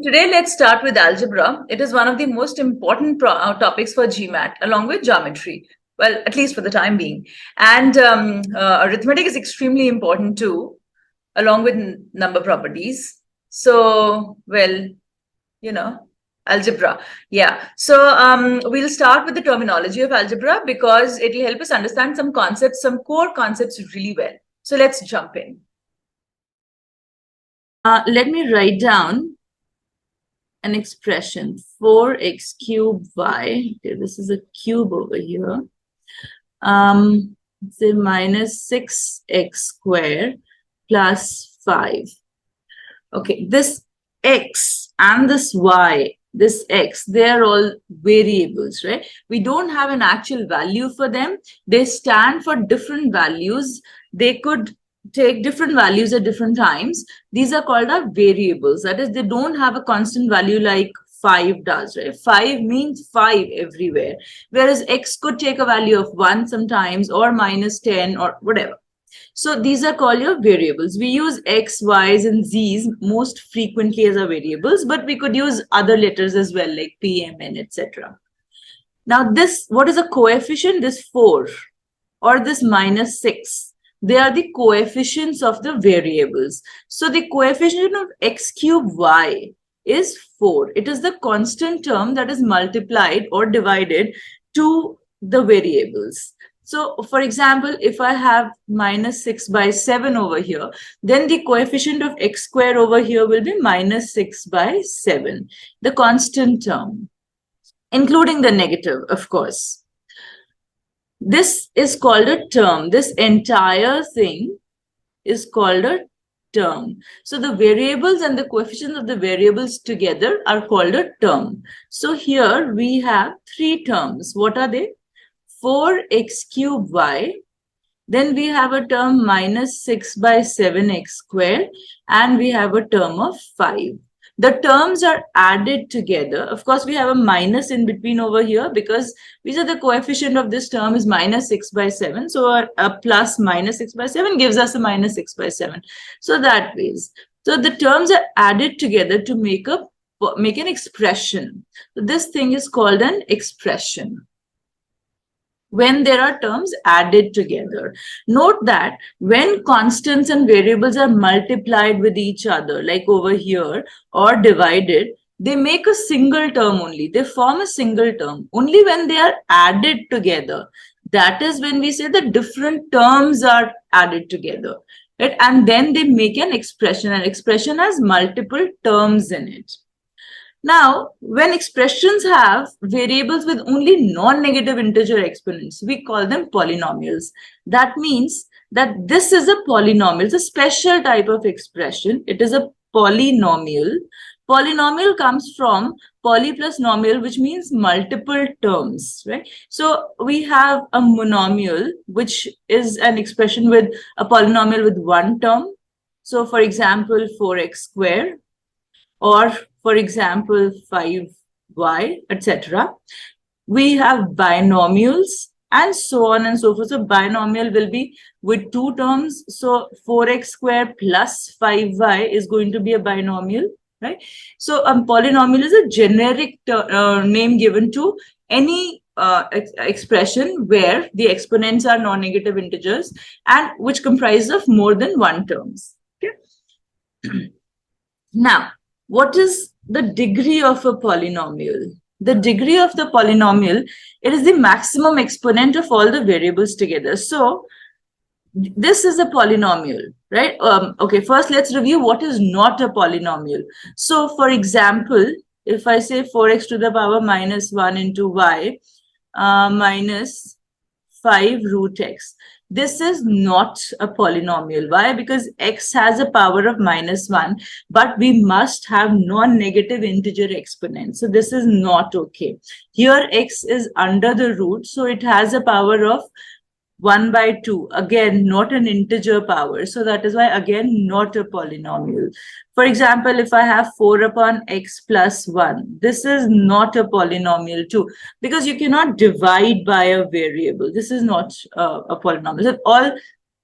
Today, let's start with algebra. It is one of the most important topics for GMAT, along with geometry. Well, at least for the time being. And arithmetic is extremely important too, along with number properties. So, well, algebra. Yeah. So we'll start with the terminology of algebra because it will help us understand some concepts, some core concepts really well. So let's jump in. Let me write down an expression 4x cubed y. Okay, this is a cube over here. Say minus 6x squared plus 5. Okay, this x and this y, this x, they are all variables, right? We don't have an actual value for them. They stand for different values. They could take different values at different times. These are called our variables. That is, they don't have a constant value like 5 does, right? 5 means 5 everywhere, whereas x could take a value of 1 sometimes, or minus 10 or whatever. So these are called your variables. We use x, y's, and z's most frequently as our variables, but we could use other letters as well, like p, m, n, etc. Now this, what is a coefficient? This 4 or this minus 6. They are the coefficients of the variables. So the coefficient of x cubed y is 4. It is the constant term that is multiplied or divided to the variables. So, for example, if I have minus 6 by 7 over here, then the coefficient of x squared over here will be minus 6 by 7, the constant term, including the negative, of course. This is called a term. This entire thing is called a term. So the variables and the coefficients of the variables together are called a term. So here we have 3 terms. What are they? 4x cubed y. Then we have a term minus 6 by 7x squared. And we have a term of 5. The terms are added together. Of course, we have a minus in between over here because we said the coefficient of this term is minus 6 by 7. So a plus minus 6 by 7 gives us a minus 6 by 7. So that ways. So the terms are added together to make an expression. So this thing is called an expression when there are terms added together. Note that when constants and variables are multiplied with each other, like over here, or divided, they make a single term only. They form a single term only when they are added together. That is when we say the different terms are added together, right? And then they make an expression. An expression has multiple terms in it. Now, when expressions have variables with only non-negative integer exponents, we call them polynomials. That means that this is a polynomial. It's a special type of expression. It is a polynomial. Polynomial comes from poly plus nomial, which means multiple terms, right? So we have a monomial, which is an expression with a polynomial with one term. So for example, 4x squared, or for example, 5y, etc. We have binomials and so on and so forth. So binomial will be with 2 terms. So 4x squared plus 5y is going to be a binomial, right? So a polynomial is a generic name given to any expression where the exponents are non-negative integers and which comprise of more than one terms. Okay. Now, what is the degree of a polynomial? The degree of the polynomial, it is the maximum exponent of all the variables together. So this is a polynomial, right? Okay, first let's review what is not a polynomial. So for example, if I say 4x to the power minus 1 into y minus 5 root x. This is not a polynomial. Why? Because x has a power of minus 1, but we must have non-negative integer exponents. So this is not okay. Here x is under the root, so it has a power of 1 by 2. Again, not an integer power. So that is why, again, not a polynomial. For example, if I have 4 upon x plus 1, this is not a polynomial too, because you cannot divide by a variable. This is not a polynomial. All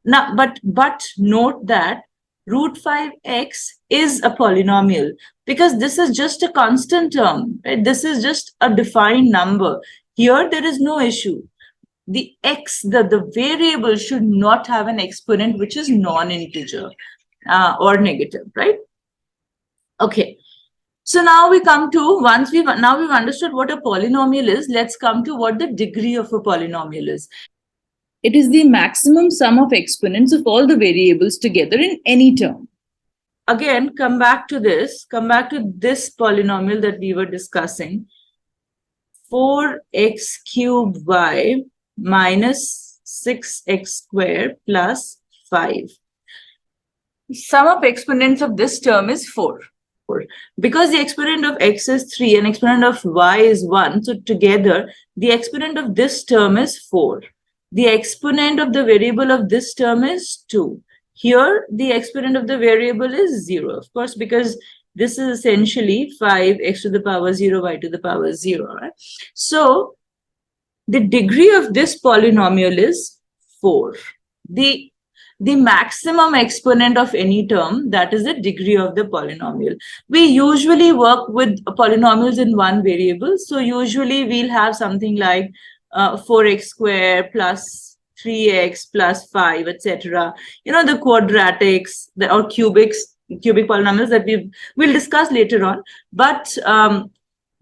now, but note that root 5x is a polynomial because this is just a constant term, right? This is just a defined number. Here, there is no issue. The x, the variable should not have an exponent which is non-integer or negative, right? Okay. So now we come to, once we've understood what a polynomial is, let's come to what the degree of a polynomial is. It is the maximum sum of exponents of all the variables together in any term. Again, come back to this polynomial that we were discussing. 4x cubed y minus 6x squared plus 5. Sum of exponents of this term is 4. Because the exponent of x is 3 and exponent of y is 1, so together the exponent of this term is 4. The exponent of the variable of this term is 2. Here, the exponent of the variable is 0, of course, because this is essentially 5x to the power 0, y to the power 0. Right? So, the degree of this polynomial is 4. The maximum exponent of any term, that is the degree of the polynomial. We usually work with polynomials in one variable. So usually we'll have something like 4x squared plus 3x plus 5, etc. You know, the quadratics or cubic polynomials that we'll discuss later on. But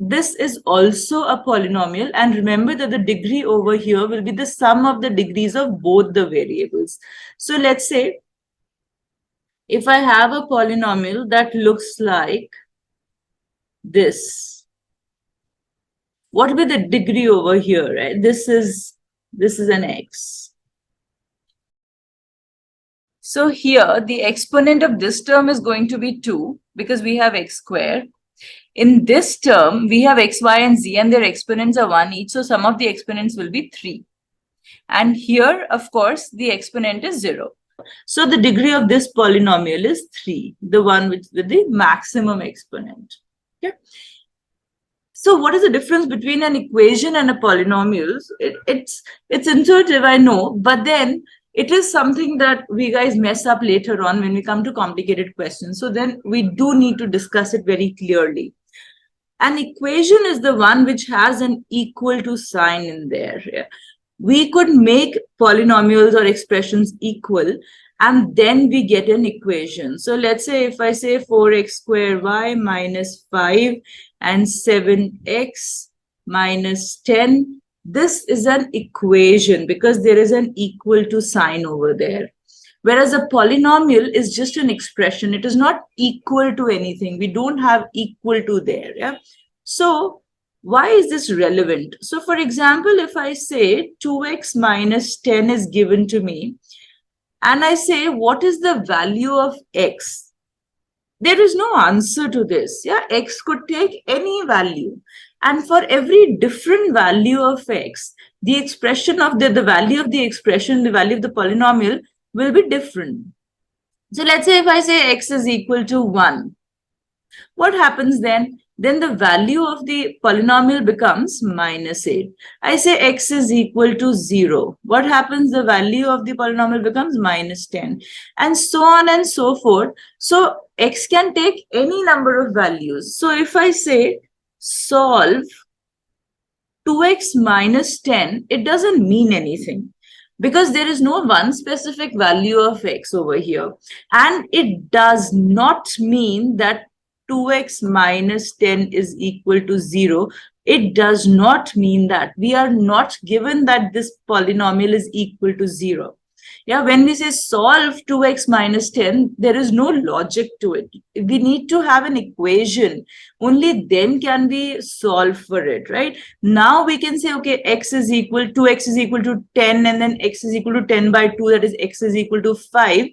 this is also a polynomial, and remember that the degree over here will be the sum of the degrees of both the variables. So let's say if I have a polynomial that looks like this, what will be the degree over here, right? This is an x. So here the exponent of this term is going to be 2 because we have x squared. In this term, we have x, y, and z, and their exponents are 1 each. So sum of the exponents will be 3. And here, of course, the exponent is 0. So the degree of this polynomial is 3, the one with the maximum exponent. Okay. So what is the difference between an equation and a polynomial? It's intuitive, I know, but then it is something that we guys mess up later on when we come to complicated questions. So then we do need to discuss it very clearly. An equation is the one which has an equal to sign in there. We could make polynomials or expressions equal, and then we get an equation. So let's say if I say 4x squared y minus 5 and 7x minus 10, this is an equation because there is an equal to sign over there. Whereas a polynomial is just an expression. It is not equal to anything. We don't have equal to there. Yeah. So why is this relevant? So for example, if I say 2x minus 10 is given to me, and I say, what is the value of x? There is no answer to this. Yeah, x could take any value. And for every different value of x, the expression of the value of the expression, the value of the polynomial will be different. So let's say if I say x is equal to 1, what happens then? Then the value of the polynomial becomes minus 8. I say x is equal to 0. What happens? The value of the polynomial becomes minus 10. And so on and so forth. So x can take any number of values. So if I say solve 2x minus 10, it doesn't mean anything, because there is no one specific value of x over here. And it does not mean that 2x minus 10 is equal to 0. It does not mean that. We are not given that this polynomial is equal to 0. Yeah, when we say solve 2x minus 10, there is no logic to it. We need to have an equation. Only then can we solve for it, right? Now we can say, okay, x is equal to 10, and then x is equal to 10 by 2, that is x is equal to 5.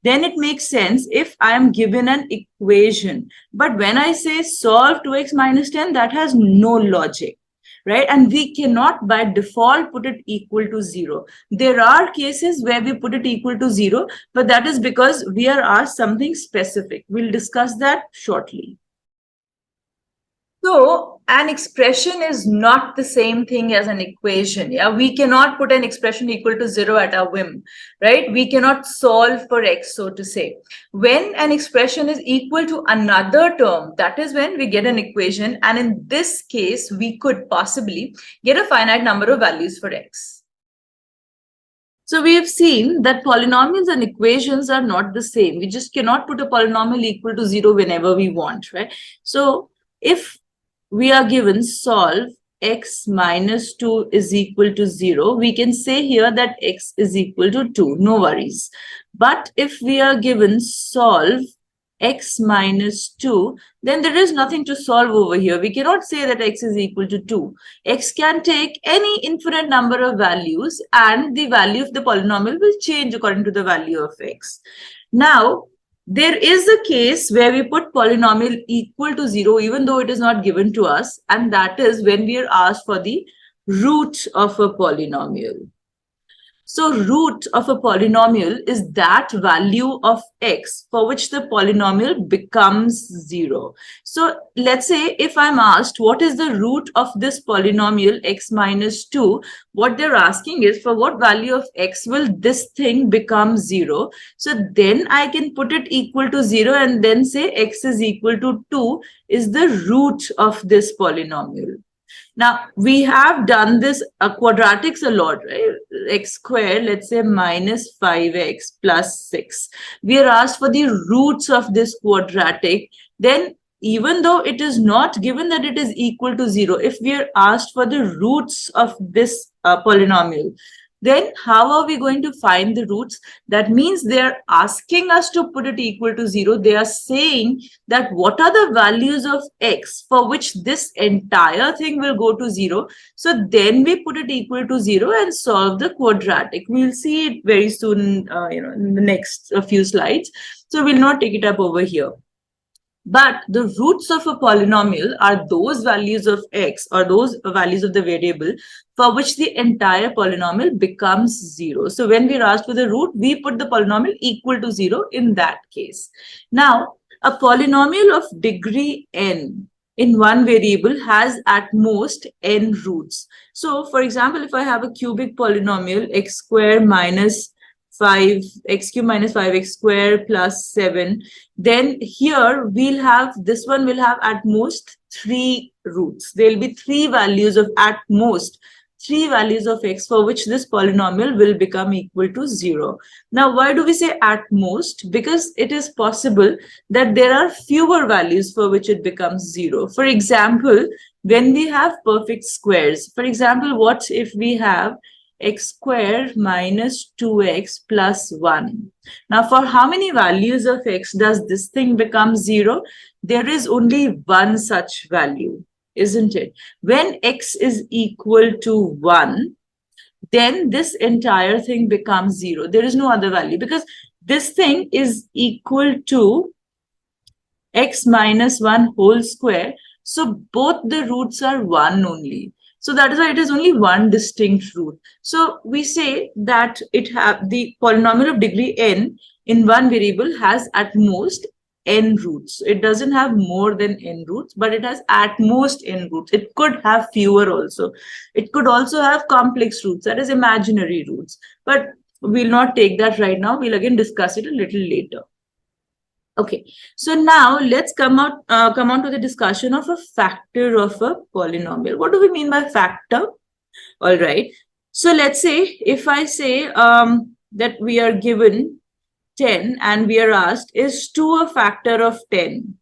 Then it makes sense if I am given an equation. But when I say solve 2x minus 10, that has no logic. Right? And we cannot by default put it equal to 0. There are cases where we put it equal to 0, but that is because we are asked something specific. We'll discuss that shortly. So an expression is not the same thing as an equation. Yeah, we cannot put an expression equal to 0 at our whim, right? We cannot solve for x, so to say. When an expression is equal to another term, that is when we get an equation. And in this case, we could possibly get a finite number of values for x. So we have seen that polynomials and equations are not the same. We just cannot put a polynomial equal to 0 whenever we want, right? So if we are given solve x minus 2 is equal to 0, we can say here that x is equal to 2, no worries. But if we are given solve x minus 2, then there is nothing to solve over here. We cannot say that x is equal to 2. X can take any infinite number of values and the value of the polynomial will change according to the value of x. Now, there is a case where we put polynomial equal to 0 even though it is not given to us, and that is when we are asked for the root of a polynomial. So root of a polynomial is that value of x for which the polynomial becomes 0. So let's say if I'm asked what is the root of this polynomial x minus 2, what they're asking is for what value of x will this thing become 0. So then I can put it equal to 0 and then say x is equal to 2 is the root of this polynomial. Now, we have done this quadratics a lot, right? X squared, let's say minus 5x plus 6. We are asked for the roots of this quadratic. Then, even though it is not given that it is equal to 0, if we are asked for the roots of this polynomial, then how are we going to find the roots? That means they are asking us to put it equal to 0. They are saying that what are the values of x for which this entire thing will go to 0. So then we put it equal to 0 and solve the quadratic. We'll see it very soon, in the next few slides. So we'll not take it up over here. But the roots of a polynomial are those values of x or those values of the variable for which the entire polynomial becomes 0. So when we're asked for the root, we put the polynomial equal to 0 in that case. Now, a polynomial of degree n in one variable has at most n roots. So for example, if I have a cubic polynomial x square minus 5 x cube minus 5x square plus 7, then here we'll have this one will have at most 3 roots. There will be 3 values of at most 3 values of x for which this polynomial will become equal to 0. Now, why do we say at most? Because it is possible that there are fewer values for which it becomes 0. For example, when we have perfect squares, for example, what if we have x squared minus 2x plus 1. Now, for how many values of x does this thing become 0? There is only one such value, isn't it? When x is equal to 1, then this entire thing becomes 0. There is no other value because this thing is equal to x minus 1 whole square. So both the roots are 1 only. So that is why it is only one distinct root. So we say that it have the polynomial of degree n in one variable has at most n roots. It doesn't have more than n roots, but it has at most n roots. It could have fewer also. It could also have complex roots, that is imaginary roots. But we'll not take that right now. We'll again discuss it a little later. Okay, so now let's come on to the discussion of a factor of a polynomial. What do we mean by factor? All right. So let's say if I say that we are given 10 and we are asked, is 2 a factor of 10?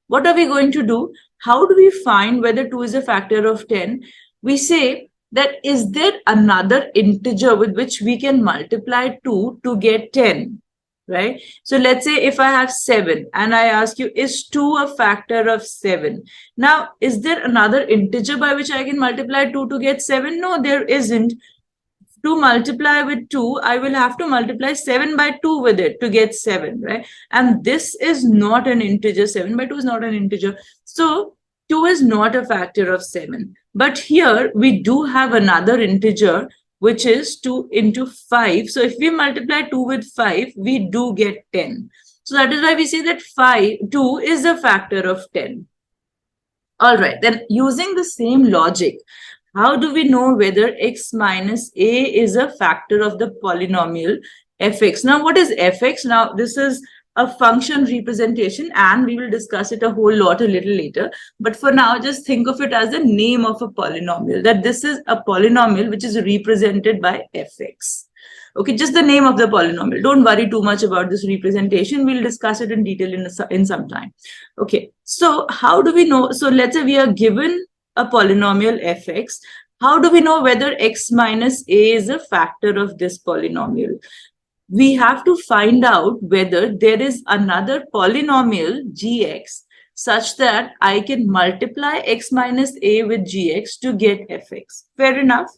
What are we going to do? How do we find whether 2 is a factor of 10? We say that is there another integer with which we can multiply 2 to get 10? Right? So let's say if I have 7 and I ask you, is 2 a factor of 7? Now, is there another integer by which I can multiply 2 to get 7? No, there isn't. To multiply with 2, I will have to multiply 7 by 2 with it to get 7, right? And this is not an integer. 7 by 2 is not an integer. So 2 is not a factor of 7. But here we do have another integer, which is 2 into 5. So if we multiply 2 with 5, we do get 10. So that is why we say that 2 is a factor of 10. All right, then using the same logic, how do we know whether x minus a is a factor of the polynomial fx? Now, what is fx? Now, this is a function representation and we will discuss it a whole lot a little later. But for now, just think of it as the name of a polynomial, that this is a polynomial which is represented by fx. Okay, just the name of the polynomial. Don't worry too much about this representation. We'll discuss it in detail in some time. Okay, so how do we know? So let's say we are given a polynomial fx. How do we know whether x minus a is a factor of this polynomial? We have to find out whether there is another polynomial gx such that I can multiply x minus a with gx to get fx. Fair enough?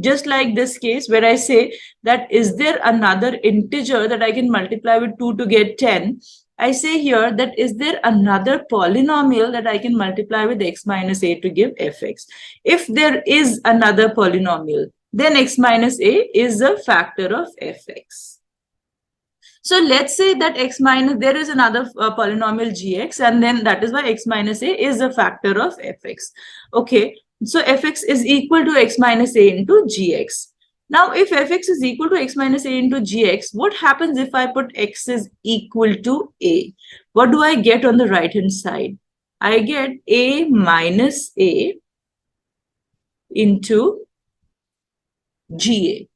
Just like this case where I say that is there another integer that I can multiply with 2 to get 10? I say here that is there another polynomial that I can multiply with x minus a to give fx? If there is another polynomial, then x minus a is a factor of fx. So let's say that x minus, there is another polynomial gx, and then that is why x minus a is a factor of fx. Okay, so fx is equal to x minus a into gx. Now, if fx is equal to x minus a into gx, what happens if I put x is equal to a? What do I get on the right-hand side? I get a minus a into ga.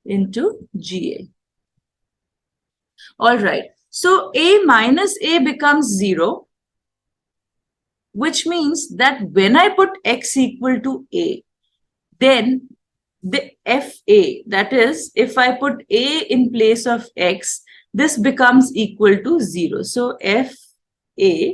Into ga. All right. So a minus a becomes 0, which means that when I put x equal to a, then the fa, that is, if I put a in place of x, this becomes equal to 0. So fa,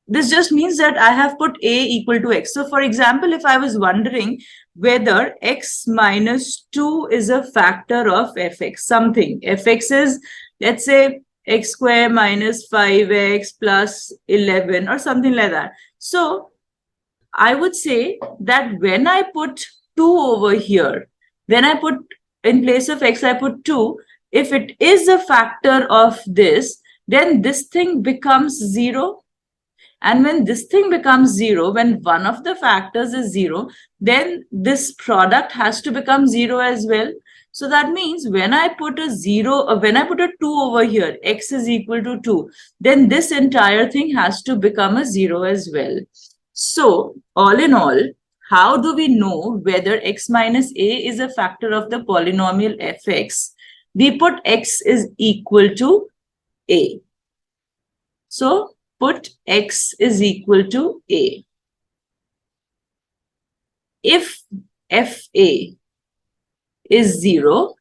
this just means that I have put a equal to x. So for example, if I was wondering whether x minus 2 is a factor of fx, something, fx is, let's say, x square minus 5x plus 11 or something like that. So I would say that when I put 2 over here, when I put in place of x, I put 2, if it is a factor of this, then this thing becomes 0. And when this thing becomes 0, when one of the factors is 0, then this product has to become 0 as well. So that means when I put a 0, when I put a 2 over here, x is equal to 2, then this entire thing has to become a 0 as well. So all in all, how do we know whether x minus a is a factor of the polynomial fx? We put x is equal to a. So put x is equal to a. If fa is 0,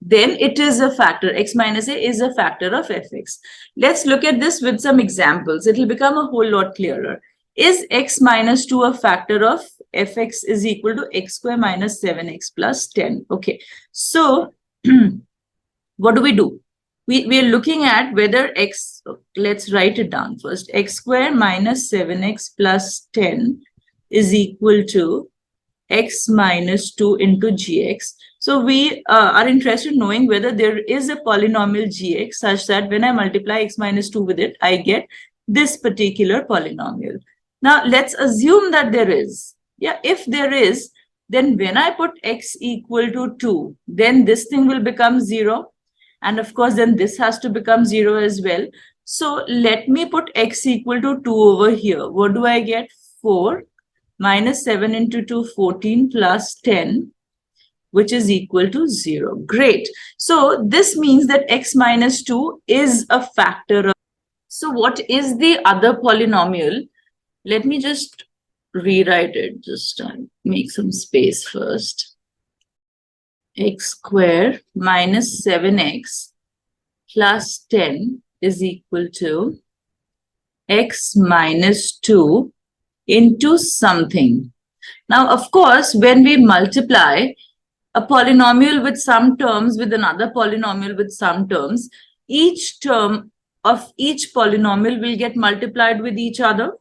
then it is a factor. X minus a is a factor of fx. Let's look at this with some examples. It will become a whole lot clearer. Is x minus 2 a factor of fx is equal to x square minus 7x plus 10? Okay, so what do? We are looking at whether x, let's write it down first. X square minus 7x plus 10 is equal to x minus 2 into gx. So we are interested in knowing whether there is a polynomial gx such that when I multiply x minus 2 with it, I get this particular polynomial. Now, let's assume that there is. Yeah, if there is, then when I put x equal to 2, then this thing will become 0. And of course, then this has to become 0 as well. So let me put x equal to 2 over here. What do I get? 4 minus 7 into 2, 14 plus 10, which is equal to 0. Great. So this means that x minus 2 is a factor of. So what is the other polynomial? Let me just rewrite it. Just make some space first. X square minus 7x plus 10 is equal to x minus 2 into something. Now, of course, when we multiply a polynomial with some terms with another polynomial with some terms, each term of each polynomial will get multiplied with each other.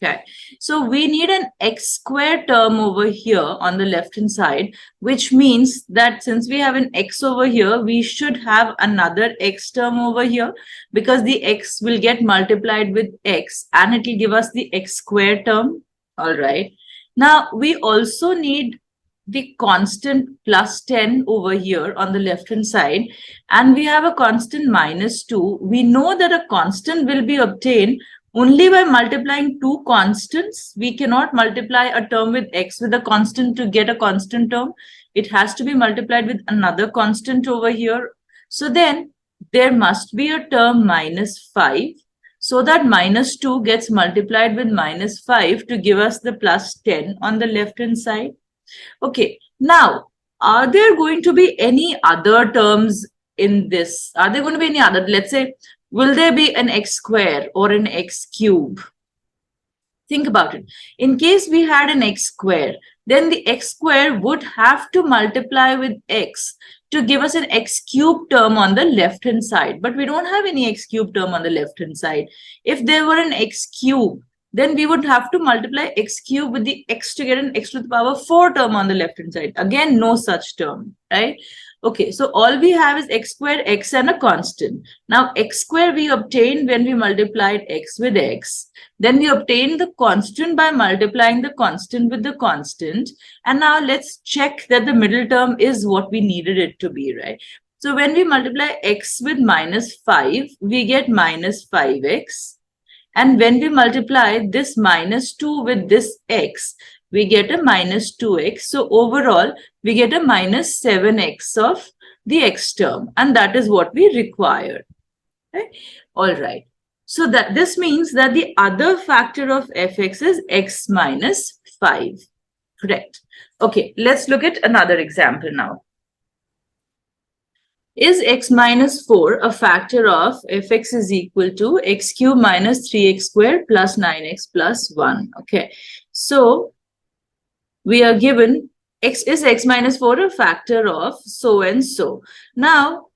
Okay, so we need an x square term over here on the left hand side, which means that since we have an x over here, we should have another x term over here, because the x will get multiplied with x and it will give us the x square term. All right. Now we also need the constant plus 10 over here on the left hand side, and we have a constant minus 2. We know that a constant will be obtained only by multiplying two constants. We cannot multiply a term with x with a constant to get a constant term. It has to be multiplied with another constant over here. So then there must be a term minus 5, so that minus 2 gets multiplied with minus 5 to give us the plus 10 on the left hand side. Okay, now are there going to be any other terms in this? Are there going to be any other? Let's say, will there be an x square or an x cube? Think about it. In case we had an x square, then the x square would have to multiply with x to give us an x cube term on the left hand side. But we don't have any x cube term on the left hand side. If there were an x cube, then we would have to multiply x cube with the x to get an x to the power 4 term on the left hand side. Again, no such term, right? Okay, so all we have is x squared, x and a constant. Now, x squared we obtained when we multiplied x with x. Then we obtained the constant by multiplying the constant with the constant. And now let's check that the middle term is what we needed it to be, right? So when we multiply x with minus 5, we get minus 5x. And when we multiply this minus 2 with this x, we get a minus 2x. So overall, we get a minus 7x of the x term. And that is what we require. Okay? All right. So that this means that the other factor of fx is x minus 5. Correct. Okay, let's look at another example now. Is x minus 4 a factor of fx is equal to x cube minus 3x squared plus 9x plus 1? Okay, so we are given x minus 4 a factor of so and so. Now,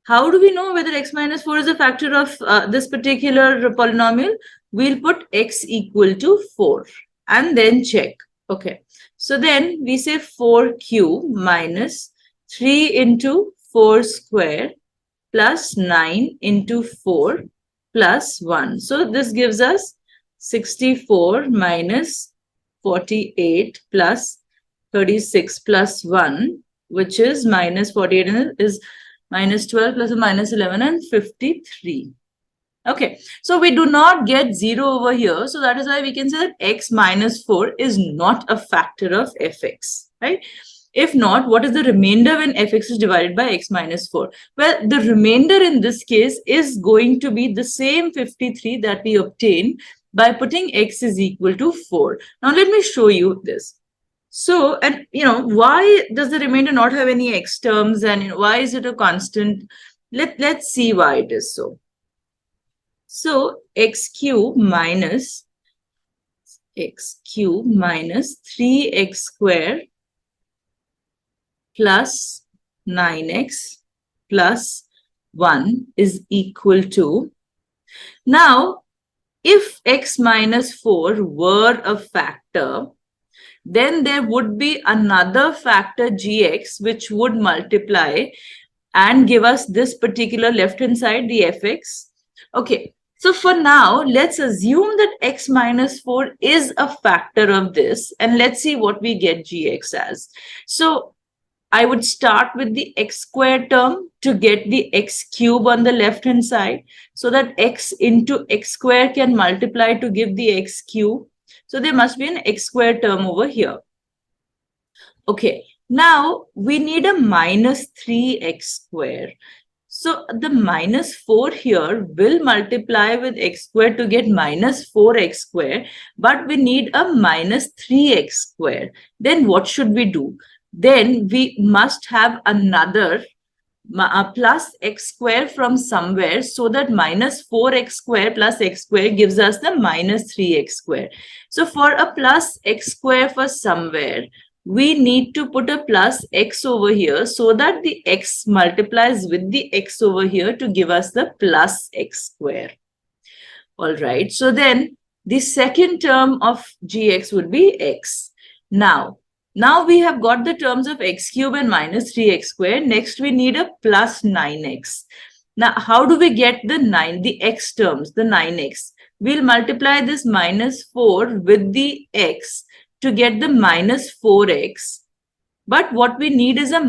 how do we know whether x minus 4 is a factor of this particular polynomial? We'll put x equal to 4 and then check. Okay, so then we say 4 cube minus 3 into 4 square plus 9 into 4 plus 1. So this gives us 64 minus 48 plus 36 plus 1, which is minus 48 and is minus 12 plus a minus 11 and 53. Okay, so we do not get 0 over here. So that is why we can say that x minus 4 is not a factor of fx, right? If not, what is the remainder when fx is divided by x minus 4? Well, the remainder in this case is going to be the same 53 that we obtained by putting x is equal to 4. Now, let me show you this. So, and why does the remainder not have any x terms, and why is it a constant? Let's see why it is so. So, x cube minus 3x square plus 9x plus 1 is equal to, now, if x minus 4 were a factor, then there would be another factor gx which would multiply and give us this particular left-hand side, the fx. Okay, so for now, let's assume that x minus 4 is a factor of this, and let's see what we get gx as. So I would start with the x squared term to get the x cube on the left-hand side, so that x into x squared can multiply to give the x cube. So there must be an x squared term over here. Okay, now we need a minus 3x squared. So the minus 4 here will multiply with x squared to get minus 4x squared, but we need a minus 3x squared. Then what should we do? Then we must have another plus x square from somewhere, so that minus 4x square plus x square gives us the minus 3x square. So for a plus x square for somewhere, we need to put a plus x over here so that the x multiplies with the x over here to give us the plus x square. All right, so then The second term of gx would be x. Now we have got the terms of x cube and minus 3x squared. Next, we need a plus 9x. Now, how do we get the x terms, the 9x? We'll multiply this minus 4 with the x to get the minus 4x. But what we need is a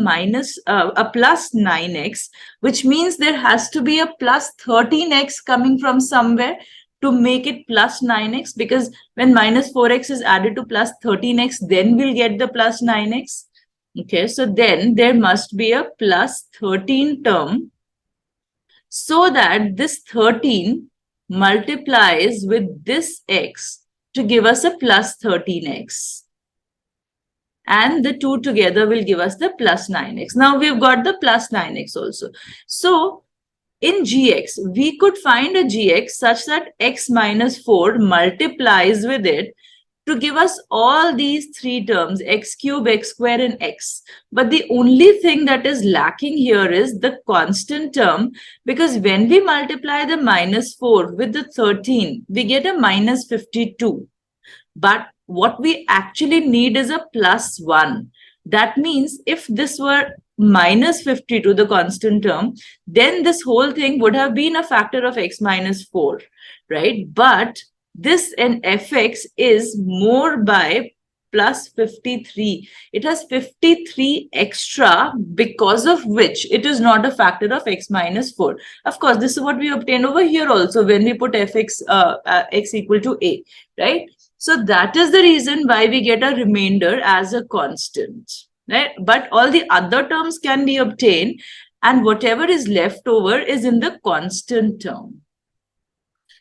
plus 9x, which means there has to be a plus 13x coming from somewhere to make it plus 9x, because when minus 4x is added to plus 13x, then we'll get the plus 9x. Okay, so then there must be a plus 13 term, so that this 13 multiplies with this x to give us a plus 13x. And the two together will give us the plus 9x. Now we've got the plus 9x also. So in gx, we could find a gx such that x minus 4 multiplies with it to give us all these three terms, x cube, x square, and x. But the only thing that is lacking here is the constant term, because when we multiply the minus 4 with the 13, we get a minus 52. But what we actually need is a plus 1. That means if this were minus 52, the constant term, then this whole thing would have been a factor of x minus 4, right? But this in fx is more by plus 53. It has 53 extra, because of which it is not a factor of x minus 4. Of course, this is what we obtained over here also when we put fx x equal to a, right? So that is the reason why we get a remainder as a constant, right? But all the other terms can be obtained, and whatever is left over is in the constant term.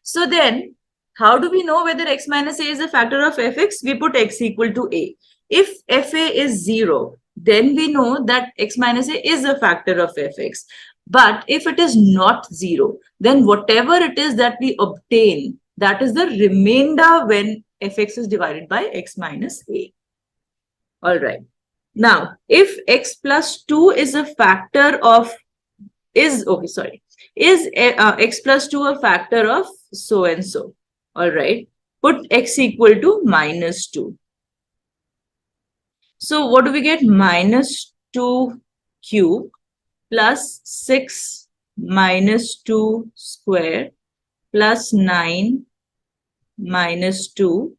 So then, how do we know whether x minus a is a factor of fx? We put x equal to a. If fa is 0, then we know that x minus a is a factor of fx. But if it is not 0, then whatever it is that we obtain, that is the remainder when fx is divided by x minus a. All right. Now, if x plus 2 is a factor of, is x plus 2 a factor of so and so? All right. Put x equal to minus 2. So what do we get? Minus 2 cube plus 6 minus 2 square plus 9 minus 2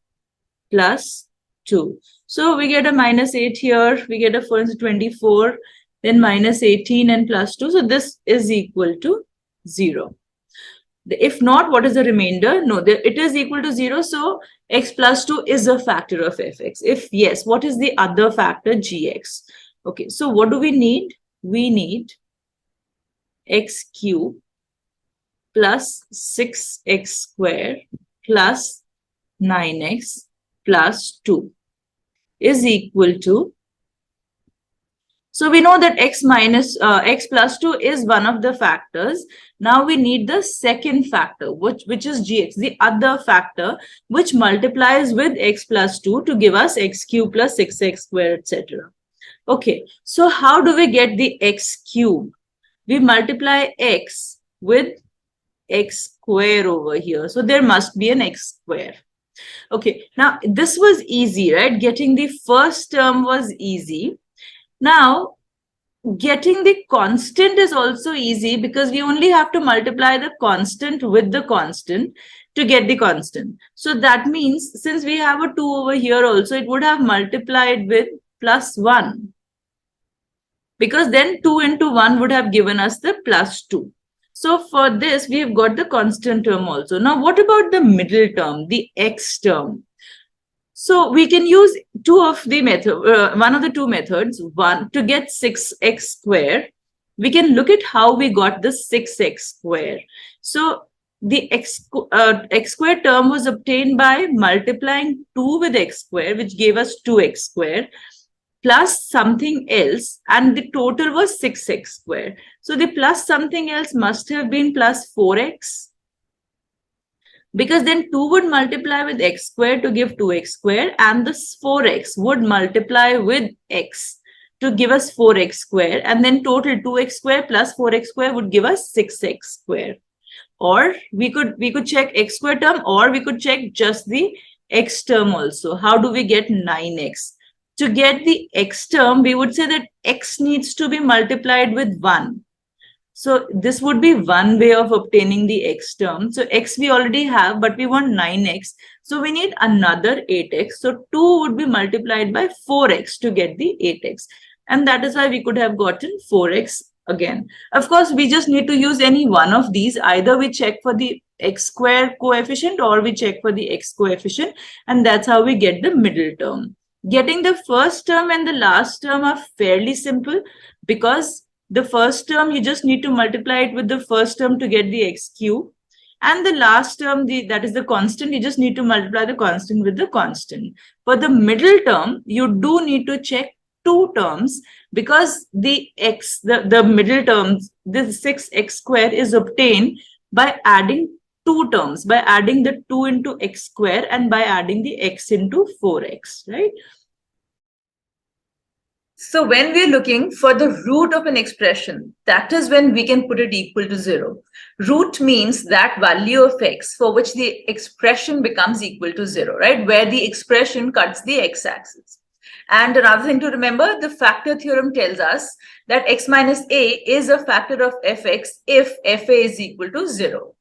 plus 2. So we get a minus 8 here. We get a 24, then minus 18 and plus 2. So this is equal to 0. If not, what is the remainder? No, it is equal to 0. So x plus 2 is a factor of fx. If yes, what is the other factor? Gx. Okay, so what do we need? We need x cube plus 6x square plus 9x plus 2 is equal to, so we know that x plus 2 is one of the factors. Now we need the second factor, which is gx, the other factor, which multiplies with x plus 2 to give us x cube plus 6x squared, etc. Okay, so how do we get the x cube? We multiply x with x square over here. So there must be an x square. Okay, now this was easy, right? Getting the first term was easy. Now, getting the constant is also easy, because we only have to multiply the constant with the constant to get the constant. So that means, since we have a 2 over here also, it would have multiplied with plus 1. Because then 2 into 1 would have given us the plus 2. So for this, we've got the constant term also. Now, what about the middle term, the x term? So we can use one of the two methods. One, to get 6x square, we can look at how we got the 6x square. So the x square term was obtained by multiplying 2 with x square, which gave us 2x square, plus something else, and the total was 6x square. So the plus something else must have been plus 4x. Because then 2 would multiply with x squared to give 2x squared, and this 4x would multiply with x to give us 4x squared, and then total 2x squared plus 4x squared would give us 6x squared. or we could check x square term, or we could check just the x term also. How do we get 9x? To get the x term, we would say that x needs to be multiplied with 1. So this would be one way of obtaining the x term. So x we already have, but we want 9x. So we need another 8x. So 2 would be multiplied by 4x to get the 8x. And that is why we could have gotten 4x again. Of course, we just need to use any one of these. Either we check for the x square coefficient or we check for the x coefficient. And that's how we get the middle term. Getting the first term and the last term are fairly simple, because the first term, you just need to multiply it with the first term to get the x cube. And the last term, that is the constant, you just need to multiply the constant with the constant. For the middle term, you do need to check two terms, because the x, the middle terms, this 6x square is obtained by adding two terms, by adding the 2 into x square and by adding the x into 4x, right? So when we're looking for the root of an expression, that is when we can put it equal to 0. Root means that value of x for which the expression becomes equal to 0, right? Where the expression cuts the x-axis. And another thing to remember, the factor theorem tells us that x minus a is a factor of fx if fa is equal to 0.